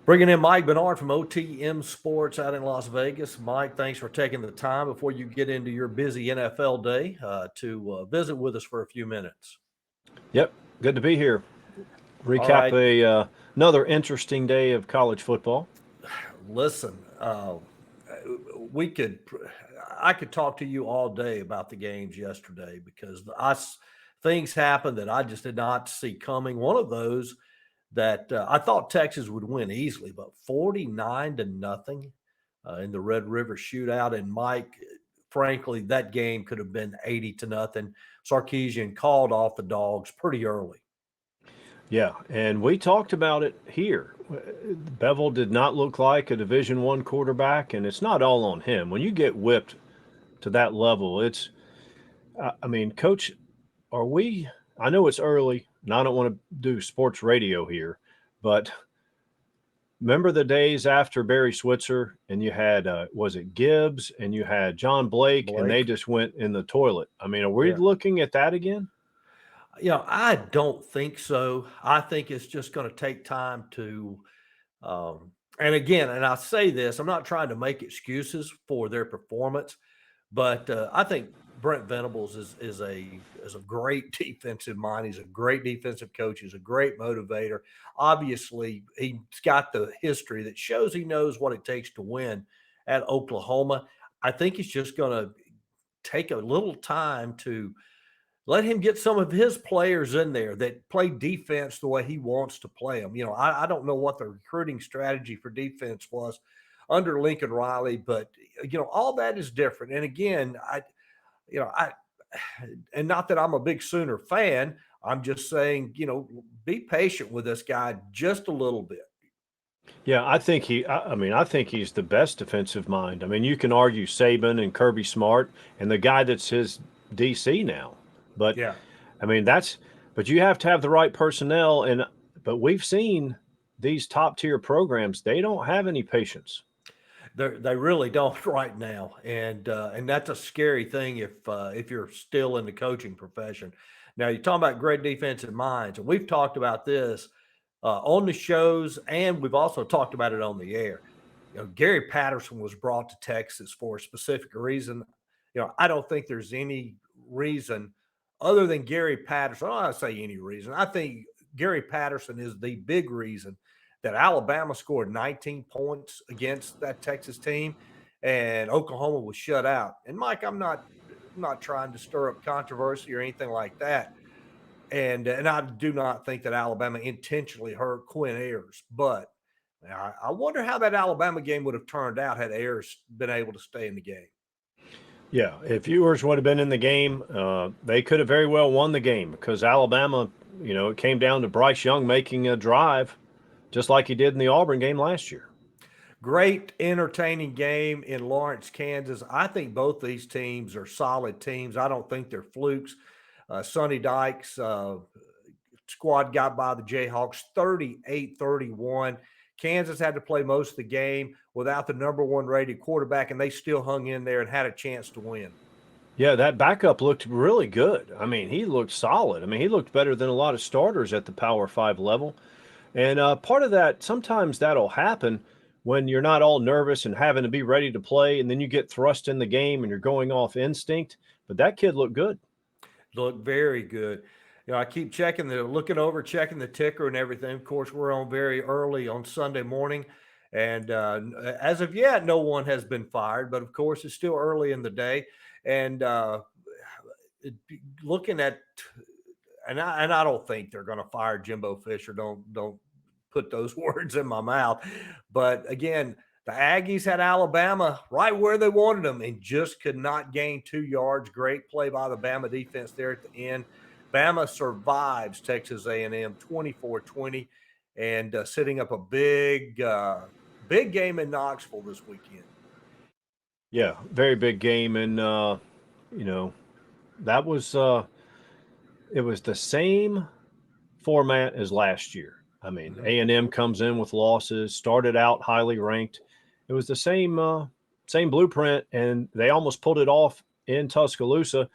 Bringing in Mike Bernard from OTM Sports out in Las Vegas. Mike, thanks for taking the time before you get into your busy NFL day to visit with us for a few minutes. Yep, good to be here. All Recap right. another interesting day of college football. Listen, we could, I could talk to you all day about the games yesterday because things happened that I just did not see coming. One of those that I thought Texas would win easily, but 49-0 in the Red River Shootout. And Mike, frankly, that game could have been 80-0. Sarkisian called off the Dogs pretty early. Yeah, and we talked about it here. Bevel did not look like a Division I quarterback, and it's not all on him. When you get whipped to that level, Coach, are we? I know it's early, and I don't want to do sports radio here, but remember the days after Barry Switzer, and you had was it Gibbs, and you had John Blake, and they just went in the toilet. I mean, are we looking at that again? I don't think so. I think it's just going to take time to, and again, and I say this, I'm not trying to make excuses for their performance, but I think Brent Venables is a great defensive mind. He's a great defensive coach. He's a great motivator. Obviously, he's got the history that shows he knows what it takes to win at Oklahoma. I think he's just going to take a little time to let him get some of his players in there that play defense the way he wants to play them. I don't know what the recruiting strategy for defense was under Lincoln Riley, but all that is different. And again, and not that I'm a big Sooner fan, I'm just saying, be patient with this guy just a little bit. Yeah, I think he's the best defensive mind. I mean, you can argue Saban and Kirby Smart and the guy that's his DC now. But yeah, but you have to have the right personnel. But we've seen these top tier programs, they don't have any patience. They really don't right now, and that's a scary thing if you're still in the coaching profession. Now you're talking about great defensive minds, and we've talked about this on the shows, and we've also talked about it on the air. Gary Patterson was brought to Texas for a specific reason. I don't think there's any reason other than Gary Patterson. I don't say any reason. I think Gary Patterson is the big reason that Alabama scored 19 points against that Texas team and Oklahoma was shut out. And Mike, I'm not trying to stir up controversy or anything like that. And I do not think that Alabama intentionally hurt Quinn Ayers, but I wonder how that Alabama game would have turned out had Ayers been able to stay in the game. Yeah, if Ewers would have been in the game, they could have very well won the game because Alabama, it came down to Bryce Young making a drive just like he did in the Auburn game last year. Great, entertaining game in Lawrence, Kansas. I think both these teams are solid teams. I don't think they're flukes. Sonny Dykes' squad got by the Jayhawks 38-31. Kansas had to play most of the game without the number one rated quarterback, and they still hung in there and had a chance to win. Yeah, that backup looked really good. I mean, he looked solid. I mean, he looked better than a lot of starters at the Power 5 level. And part of that, sometimes that'll happen when you're not all nervous and having to be ready to play, and then you get thrust in the game and you're going off instinct. But that kid looked good. Looked very good. I keep checking the ticker and everything. Of course, we're on very early on Sunday morning. And as of yet, no one has been fired. But, of course, it's still early in the day. And looking at – and I don't think they're going to fire Jimbo Fisher. Don't put those words in my mouth. But, again, the Aggies had Alabama right where they wanted them and just could not gain 2 yards. Great play by the Bama defense there at the end. Bama survives Texas A&M 24-20 and setting up a big game in Knoxville this weekend. Yeah, very big game. And, that was it was the same format as last year. I mean, A&M comes in with losses, started out highly ranked. It was the same blueprint, and they almost pulled it off in Tuscaloosa.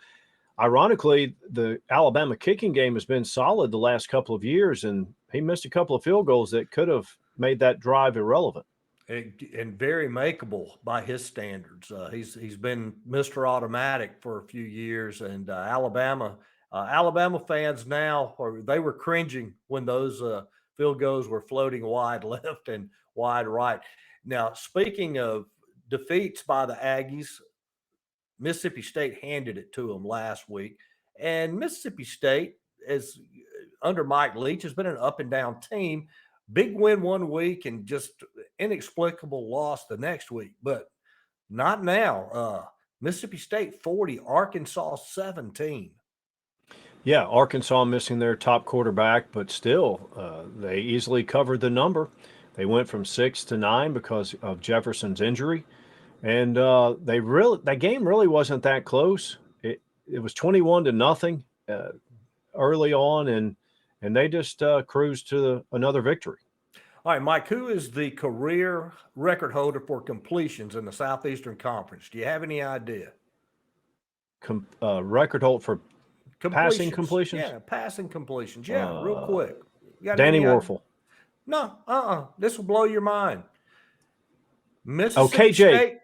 Ironically, the Alabama kicking game has been solid the last couple of years, and he missed a couple of field goals that could have made that drive irrelevant. And very makeable by his standards. He's been Mr. Automatic for a few years, and Alabama fans now, or they were cringing when those field goals were floating wide left and wide right. Now, speaking of defeats by the Aggies, Mississippi State handed it to them last week, and Mississippi State is under Mike Leach has been an up and down team. Big win one week and just inexplicable loss the next week, but not now. Mississippi State 40, Arkansas 17. Yeah, Arkansas missing their top quarterback, but still, they easily covered the number. They went from 6 to 9 because of Jefferson's injury, and that game really wasn't that close. It was 21 to nothing early on, and they just cruised to another victory. All right, Mike, who is the career record holder for completions in the Southeastern Conference? Do you have any idea? Record hold for passing completions? Yeah, passing completions. Yeah, real quick. Danny Werfel. No, this will blow your mind. Mississippi State.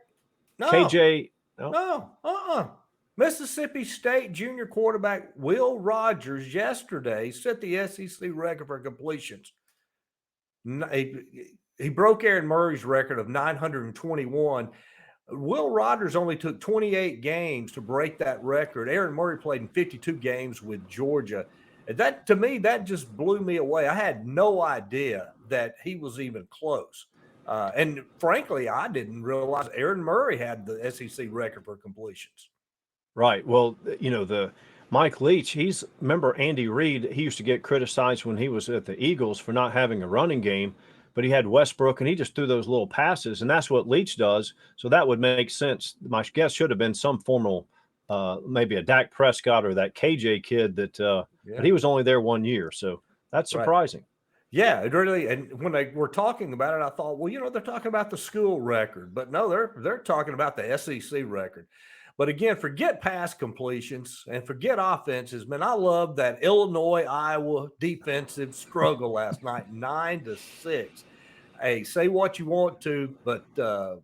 No. KJ. No. Mississippi State junior quarterback Will Rogers yesterday set the SEC record for completions. He broke Aaron Murray's record of 921. Will Rogers only took 28 games to break that record. Aaron Murray played in 52 games with Georgia. That, to me, that just blew me away. I had no idea that he was even close. And frankly, I didn't realize Aaron Murray had the SEC record for completions. Right. Well, the Mike Leach, remember Andy Reid, he used to get criticized when he was at the Eagles for not having a running game, but he had Westbrook and he just threw those little passes, and that's what Leach does. So that would make sense. My guess should have been some formal, maybe a Dak Prescott or that KJ kid but he was only there 1 year. So that's surprising. Right. Yeah, it really. And when they were talking about it, I thought, well, they're talking about the school record, but no, they're talking about the SEC record. But again, forget pass completions and forget offenses. Man, I love that Illinois-Iowa defensive struggle last night, 9-6. Hey, say what you want to, but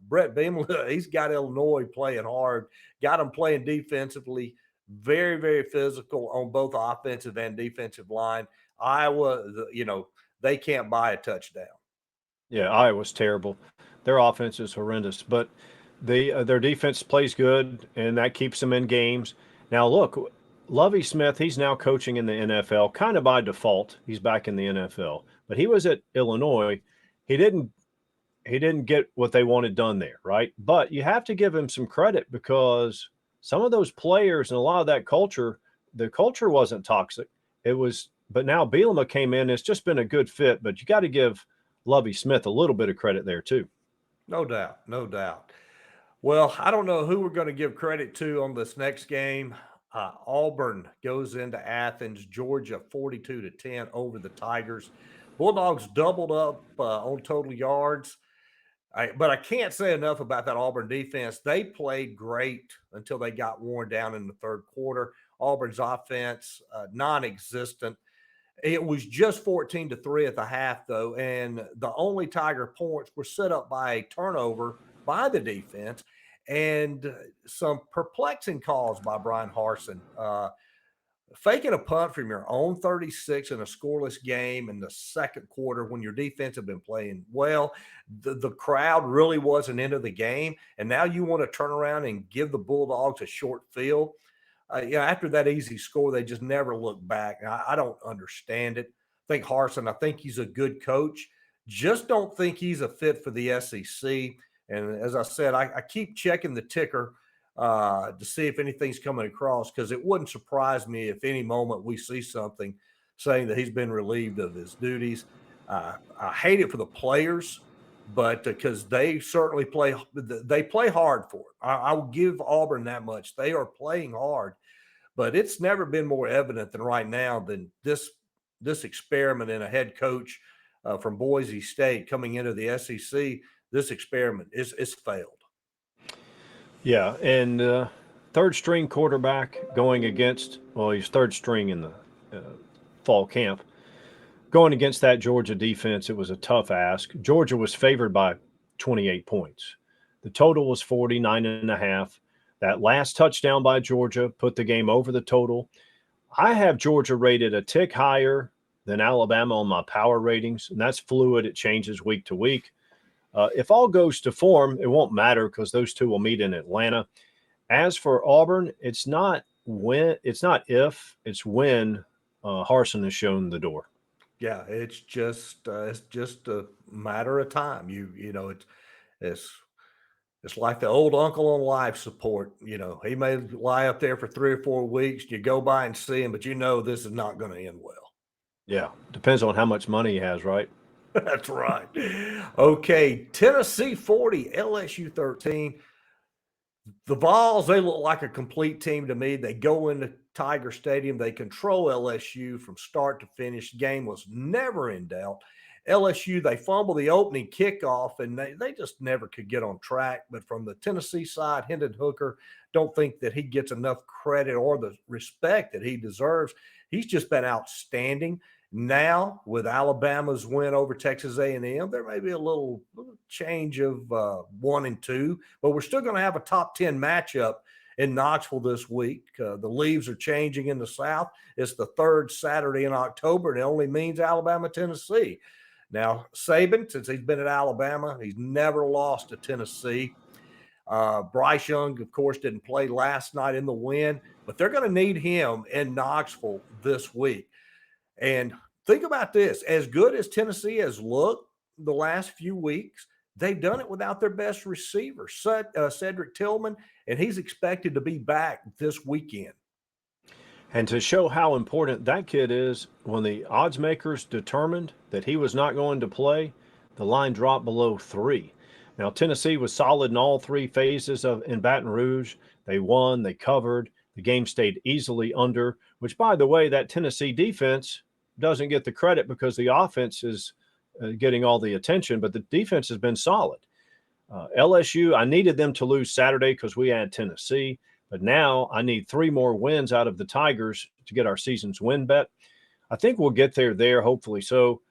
Brett Beamer, he's got Illinois playing hard, got them playing defensively, very, very physical on both offensive and defensive line. Iowa, they can't buy a touchdown. Yeah, Iowa's terrible. Their offense is horrendous, but their defense plays good, and that keeps them in games. Now, look, Lovie Smith, he's now coaching in the NFL, kind of by default. He's back in the NFL, but he was at Illinois. He didn't get what they wanted done there, right? But you have to give him some credit because some of those players and a lot of that culture, the culture wasn't toxic. But now Bielema came in. It's just been a good fit, but you got to give Lovie Smith a little bit of credit there too. No doubt. Well, I don't know who we're going to give credit to on this next game. Auburn goes into Athens, Georgia, 42-10 over the Tigers. Bulldogs doubled up on total yards. But I can't say enough about that Auburn defense. They played great until they got worn down in the third quarter. Auburn's offense, non-existent. It was just 14-3 at the half, though, and the only Tiger points were set up by a turnover by the defense and some perplexing calls by Brian Harsin. Faking a punt from your own 36 in a scoreless game in the second quarter when your defense had been playing well, the crowd really wasn't into the game, and now you want to turn around and give the Bulldogs a short field. After that easy score, they just never look back. I don't understand it. I think he's a good coach. Just don't think he's a fit for the SEC. And as I said, I keep checking the ticker to see if anything's coming across, because it wouldn't surprise me if any moment we see something saying that he's been relieved of his duties. I hate it for the players, but because they certainly play hard for it. I will give Auburn that much. They are playing hard, but it's never been more evident than right now than this experiment in a head coach from Boise State coming into the SEC. This experiment is failed. Yeah, and third string quarterback going against, well, he's third string in the fall camp, going against that Georgia defense, it was a tough ask. Georgia was favored by 28 points. The total was 49.5. That last touchdown by Georgia put the game over the total. I have Georgia rated a tick higher than Alabama on my power ratings, and that's fluid. It changes week to week. If all goes to form, it won't matter because those two will meet in Atlanta. As for Auburn, it's not if, it's when Harsin has shown the door. Yeah, it's just a matter of time. It's it's like the old uncle on life support. He may lie up there for 3 or 4 weeks. You go by and see him, but this is not going to end well. Yeah, depends on how much money he has, right? That's right. Okay, Tennessee 40, LSU 13. The Vols, they look like a complete team to me. They go into Tiger Stadium. They control LSU from start to finish. The game was never in doubt. LSU, they fumble the opening kickoff, and they just never could get on track. But from the Tennessee side, Hendon Hooker, don't think that he gets enough credit or the respect that he deserves. He's just been outstanding. Now, with Alabama's win over Texas A&M, there may be a little change of 1 and 2, but we're still going to have a top 10 matchup in Knoxville this week. The leaves are changing in the South. It's the third Saturday in October, and it only means Alabama, Tennessee. Now, Saban, since he's been at Alabama, he's never lost to Tennessee. Bryce Young, of course, didn't play last night in the win, but they're going to need him in Knoxville this week. And think about this. As good as Tennessee has looked the last few weeks, they've done it without their best receiver, Cedric Tillman, and he's expected to be back this weekend. And to show how important that kid is, when the odds makers determined that he was not going to play, the line dropped below 3. Now, Tennessee was solid in all 3 phases in Baton Rouge. They won, they covered, the game stayed easily under, which, by the way, that Tennessee defense doesn't get the credit because the offense is getting all the attention, but the defense has been solid. LSU, I needed them to lose Saturday because we had Tennessee, but now I need 3 more wins out of the Tigers to get our season's win bet. I think we'll get there, hopefully. So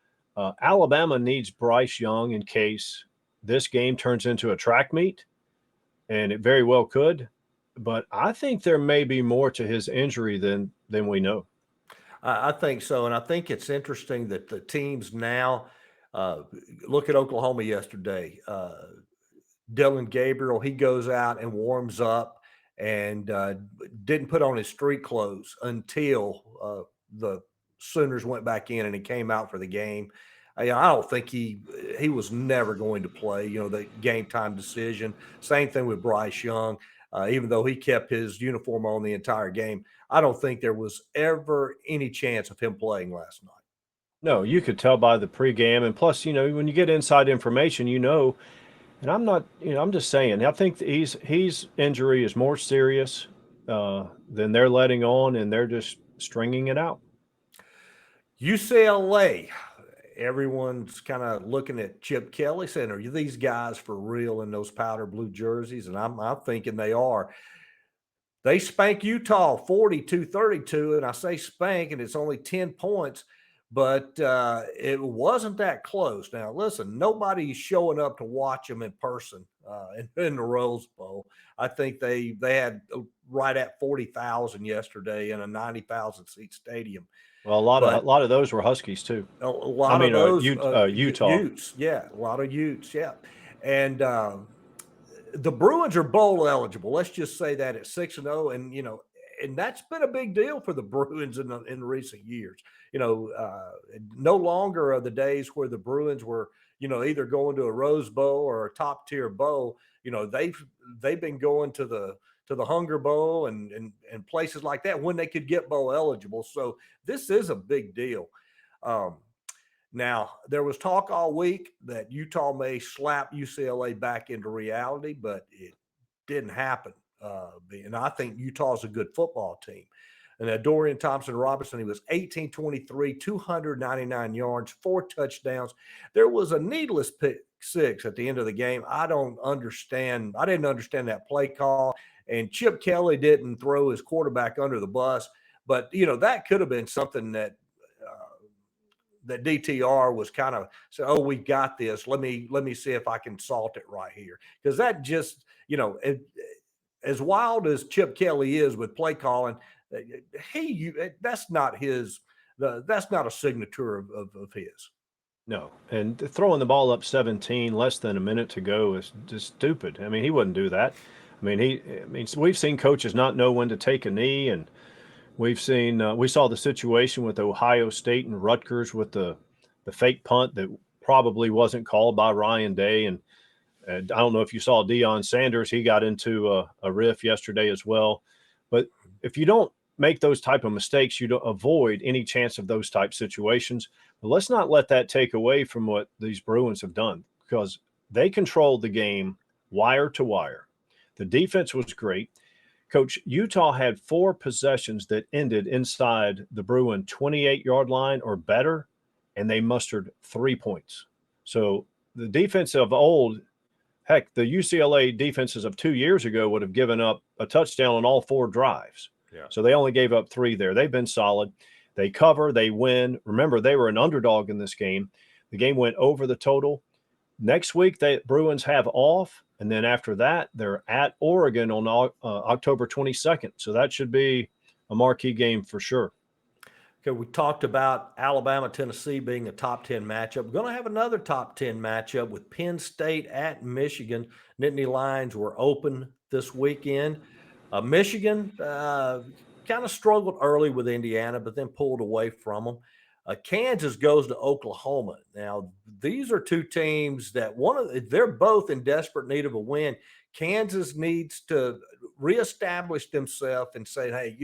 Alabama needs Bryce Young in case this game turns into a track meet, and it very well could. But I think there may be more to his injury than we know. I think so. And I think it's interesting that the teams now look at Oklahoma yesterday. Dylan Gabriel, he goes out and warms up and didn't put on his street clothes until the Sooners went back in and he came out for the game. I don't think he was never going to play, the game time decision. Same thing with Bryce Young. Even though he kept his uniform on the entire game, I don't think there was ever any chance of him playing last night. No, you could tell by the pregame. And plus, when you get inside information, and I'm not, I'm just saying, I think he's injury is more serious than they're letting on, and they're just stringing it out. UCLA, everyone's kind of looking at Chip Kelly saying, are these guys for real in those powder blue jerseys? And I'm thinking they are. They spank Utah 42-32, and I say spank, and it's only 10 points, but it wasn't that close. Now, listen, nobody's showing up to watch them in person in the Rose Bowl. I think they had right at 40,000 yesterday in a 90,000 seat stadium. Well, a lot of those were Huskies too. A lot of those Utah. Utes, yeah, a lot of Utes, yeah, and the Bruins are bowl eligible. Let's just say that at 6-0, and that's been a big deal for the Bruins in recent years. No longer are the days where the Bruins were, either going to a Rose Bowl or a top tier bowl. They've been going to the Hunger Bowl and places like that when they could get bowl eligible. So this is a big deal. Now, there was talk all week that Utah may slap UCLA back into reality, but it didn't happen. And I think Utah's a good football team. And Dorian Thompson-Robinson, he was 18-23, 299 yards, 4 touchdowns. There was a needless pick 6 at the end of the game. I didn't understand that play call. And Chip Kelly didn't throw his quarterback under the bus. But, that could have been something that that DTR was kind of said, "Oh, we got this. Let me see if I can salt it right here," because that just as wild as Chip Kelly is with play calling, uh, that's not his. That's not a signature of his. No, and throwing the ball up 17, less than a minute to go is just stupid. I mean, he wouldn't do that. I mean, we've seen coaches not know when to take a knee, and we saw the situation with Ohio State and Rutgers with the fake punt that probably wasn't called by Ryan Day, and I don't know if you saw Deion Sanders. He got into a riff yesterday as well. But if you don't make those type of mistakes, you don't avoid any chance of those type situations. But let's not let that take away from what these Bruins have done, because they controlled the game wire to wire. The defense was great. Coach, Utah had 4 possessions that ended inside the Bruin 28-yard line or better, and they mustered 3 points. So the defense of old, heck, the UCLA defenses of 2 years ago would have given up a touchdown on all 4 drives. Yeah. So they only gave up 3 there. They've been solid. They cover, they win. Remember, they were an underdog in this game. The game went over the total. Next week, the Bruins have off, and then after that, they're at Oregon on October 22nd. So that should be a marquee game for sure. Okay, we talked about Alabama, Tennessee being a top 10 matchup. We're going to have another top 10 matchup with Penn State at Michigan. Nittany Lions were open this weekend. Michigan kind of struggled early with Indiana, but then pulled away from them. Kansas goes to Oklahoma. Now, these are 2 teams that they're both in desperate need of a win. Kansas needs to reestablish themselves and say, hey,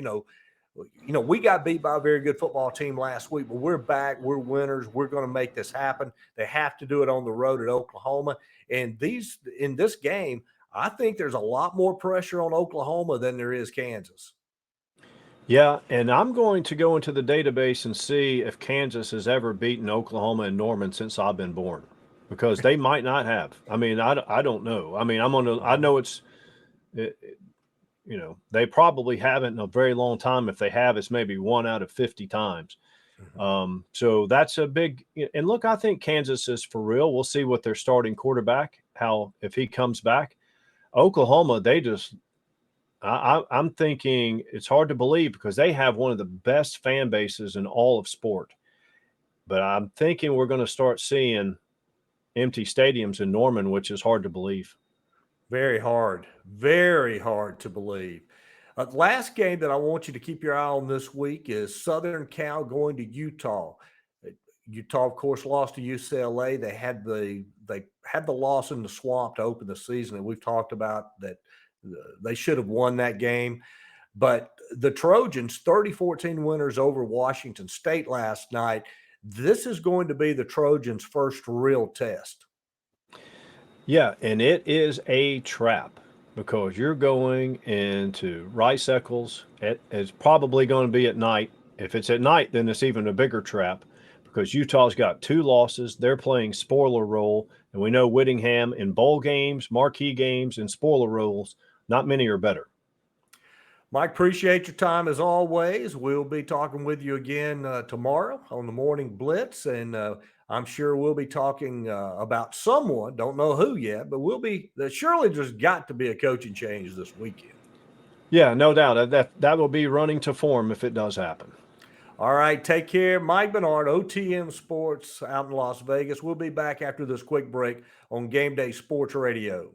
we got beat by a very good football team last week, but we're back. We're winners. We're going to make this happen. They have to do it on the road at Oklahoma. And in this game, I think there's a lot more pressure on Oklahoma than there is Kansas. Yeah, and I'm going to go into the database and see if Kansas has ever beaten Oklahoma and Norman since I've been born, because they might not have. I mean, I don't know. I mean, I know it, they probably haven't in a very long time. If they have, it's maybe 1 out of 50 times. So that's a big, and look, I think Kansas is for real. We'll see what their starting quarterback, if he comes back. Oklahoma, I'm thinking it's hard to believe because they have one of the best fan bases in all of sport. But I'm thinking we're going to start seeing empty stadiums in Norman, which is hard to believe. Very hard to believe. Last game that I want you to keep your eye on this week is Southern Cal going to Utah. Utah, of course, lost to UCLA. They had the loss in the swamp to open the season, and we've talked about that. They should have won that game. But the Trojans, 30-14 winners over Washington State last night. This is going to be the Trojans' first real test. Yeah, and it is a trap because you're going into Rice Eccles. It's probably going to be at night. If it's at night, then it's even a bigger trap because Utah's got 2 losses. They're playing spoiler role, and we know Whittingham in bowl games, marquee games, and spoiler roles, not many are better. Mike, appreciate your time as always. We'll be talking with you again tomorrow on the Morning Blitz, and I'm sure we'll be talking about someone. Don't know who yet, but surely there's got to be a coaching change this weekend. Yeah, no doubt. That will be running to form if it does happen. All right, take care. Mike Bernard, OTM Sports out in Las Vegas. We'll be back after this quick break on Game Day Sports Radio.